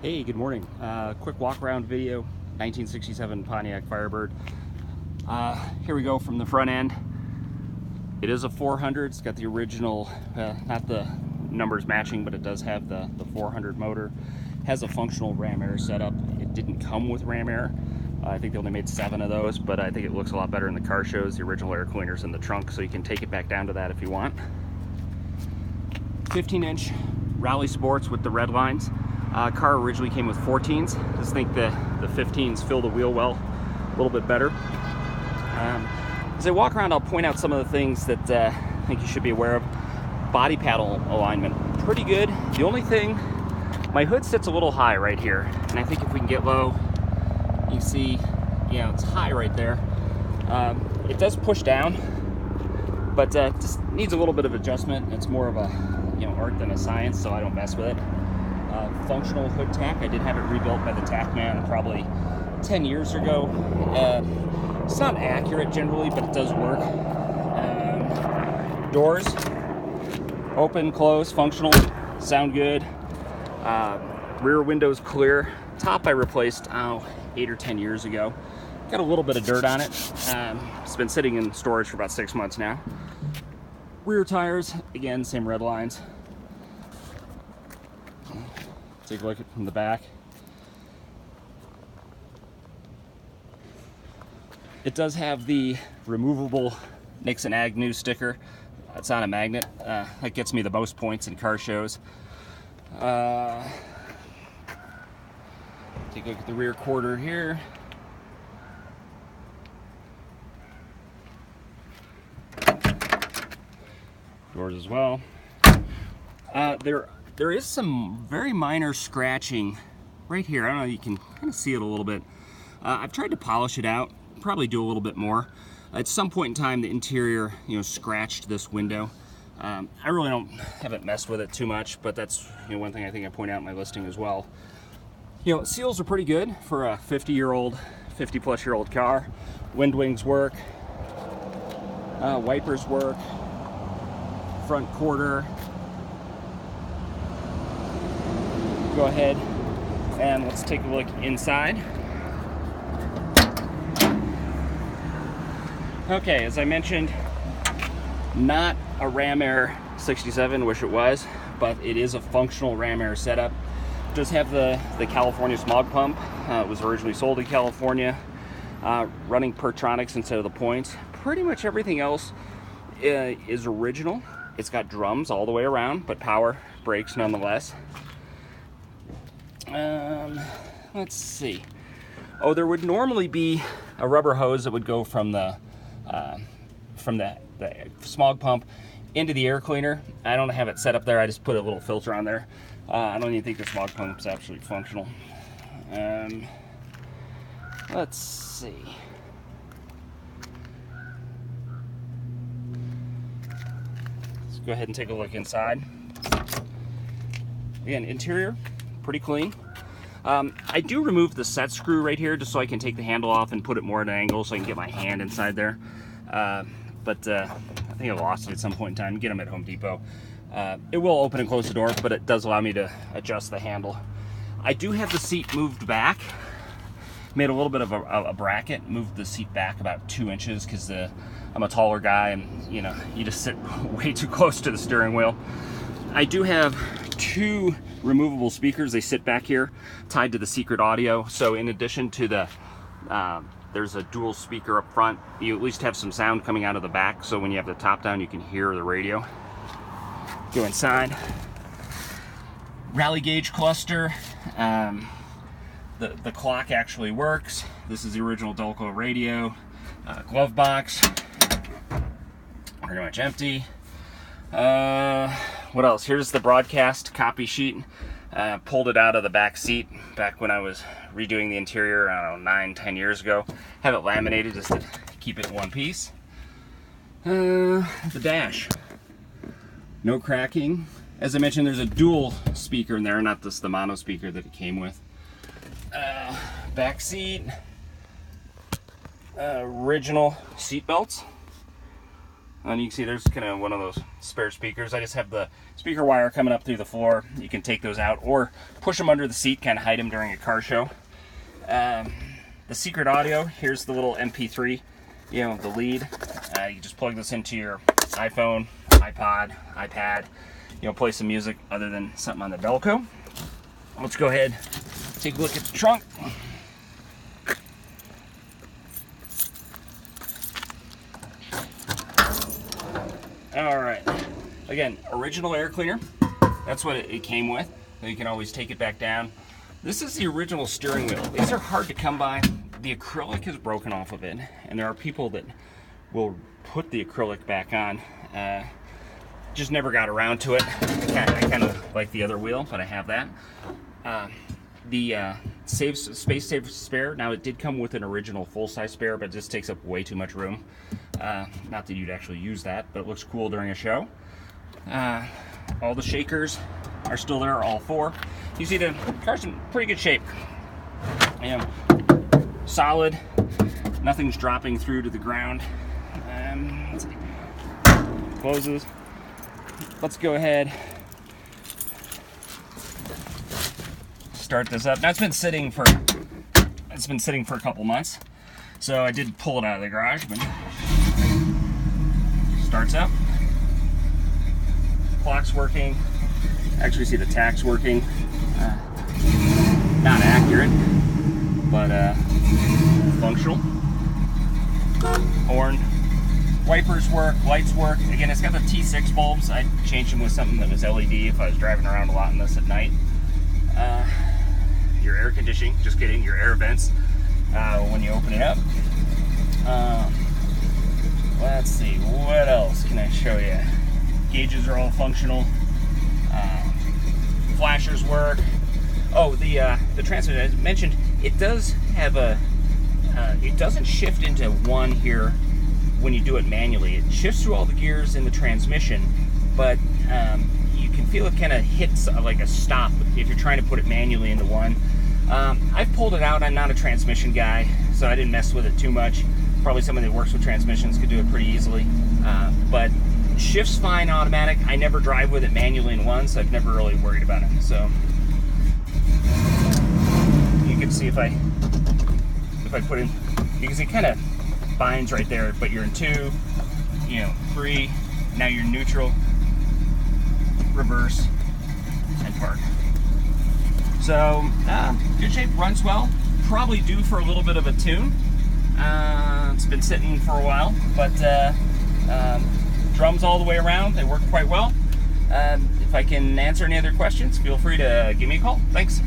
Hey, good morning. Quick walk around video, 1967 Pontiac Firebird. Here we go from the front end. It is a 400. It's got the original, not the numbers matching, but it does have the 400 motor. Has a functional ram air setup. It didn't come with ram air. I think they only made 7 of those, but I think it looks a lot better in the car shows. The original air cleaner's in the trunk, so you can take it back down to that if you want. 15-inch Rally Sports with the red lines. Car originally came with 14s. Just think the 15s fill the wheel well, a little bit better. As I walk around, I'll point out some of the things that I think you should be aware of. Body panel alignment, pretty good. The only thing, my hood sits a little high right here, and I think if we can get low, you can see, it's high right there. It does push down, but just needs a little bit of adjustment. It's more of a art than a science, so I don't mess with it. Functional hood tack. I did have it rebuilt by the tack man probably 10 years ago. It's not accurate generally, but it does work. Doors, open, close, functional, sound good. Rear windows clear. Top I replaced 8 or 10 years ago. Got a little bit of dirt on it. It's been sitting in storage for about 6 months now. Rear tires, again, same red lines. Take a look at from the back. It does have the removable Nixon Agnew sticker. It's on a magnet. That gets me the most points in car shows. Take a look at the rear quarter here. Doors as well. There is some very minor scratching right here. I don't know, you can kind of see it a little bit. I've tried to polish it out, probably do a little bit more. At some point in time, the interior, scratched this window. I really haven't messed with it too much, but that's one thing I think I point out in my listing as well. Seals are pretty good for a 50-plus-year-old car. Wind wings work. Wipers work. Front quarter. Go ahead and let's take a look inside. Okay, as I mentioned, not a Ram Air 67, wish it was, but it is a functional Ram Air setup. It does have the California smog pump. It was originally sold in California, running Pertronics instead of the points. Pretty much everything else is original. It's got drums all the way around, but power brakes nonetheless. Let's see. Oh, there would normally be a rubber hose that would go from the smog pump into the air cleaner. I don't have it set up there. I just put a little filter on there. I don't even think the smog pump is actually functional. Let's see. Let's go ahead and take a look inside. Again, interior, pretty clean. I do remove the set screw right here just so I can take the handle off and put it more at an angle so I can get my hand inside there. But I think I lost it at some point in time. Get them at Home Depot. It will open and close the door, but it does allow me to adjust the handle. I do have the seat moved back. Made a little bit of a bracket, moved the seat back about 2 inches because I'm a taller guy and you just sit way too close to the steering wheel. I do have 2 removable speakers. They sit back here tied to the Secret Audio. So in addition to there's a dual speaker up front, you at least have some sound coming out of the back. So when you have the top down, you can hear the radio. Go inside. Rally gauge cluster. The clock actually works. This is the original Delco radio. Glove box. Pretty much empty. What else? Here's the broadcast copy sheet. Pulled it out of the back seat back when I was redoing the interior, I don't know, 9-10 years ago. Have it laminated just to keep it in one piece. The dash. No cracking. As I mentioned, there's a dual speaker in there, not just the mono speaker that it came with. Back seat. Original seat belts. And you can see there's kind of one of those spare speakers. I just have the speaker wire coming up through the floor. You can take those out or push them under the seat, kind of hide them during a car show. The secret audio, here's the little MP3, the lead. You just plug this into your iPhone, iPod, iPad, play some music other than something on the Belco. Let's go ahead, take a look at the trunk. All right, again, original air cleaner. That's what it came with. So you can always take it back down. This is the original steering wheel. These are hard to come by. The acrylic is broken off of it, and there are people that will put the acrylic back on. Just never got around to it. I kind of like the other wheel, but I have that. The space saver spare. Now, it did come with an original full-size spare, but it just takes up way too much room. Not that you'd actually use that, but it looks cool during a show. All the shakers are still there, all 4. You see the car's in pretty good shape. Solid. Nothing's dropping through to the ground. Let's see. Closes. Let's go ahead. Start this up. Now it's been sitting for a couple months, so I did pull it out of the garage. But starts up. Clock's working. Actually, see the tach's working. Not accurate, but functional. Horn. Wipers work. Lights work. Again, it's got the T6 bulbs. I changed them with something that was LED if I was driving around a lot in this at night. Your air conditioning, just kidding, your air vents when you open it up. Let's see, what else can I show you? Gauges are all functional. Flashers work. Oh, the transmission, as mentioned, it does have it doesn't shift into one here when you do it manually. It shifts through all the gears in the transmission, but you can feel it kind of hits like a stop if you're trying to put it manually into one. I've pulled it out. I'm not a transmission guy, so I didn't mess with it too much. Probably somebody that works with transmissions could do it pretty easily. But shifts fine automatic. I never drive with it manually in one, so I've never really worried about it. So you can see if I put in, because it kind of binds right there, but you're in 2, 3, now you're neutral, reverse, and park. So, good shape, runs well, probably due for a little bit of a tune. It's been sitting for a while, but drums all the way around, they work quite well. If I can answer any other questions, feel free to give me a call. Thanks.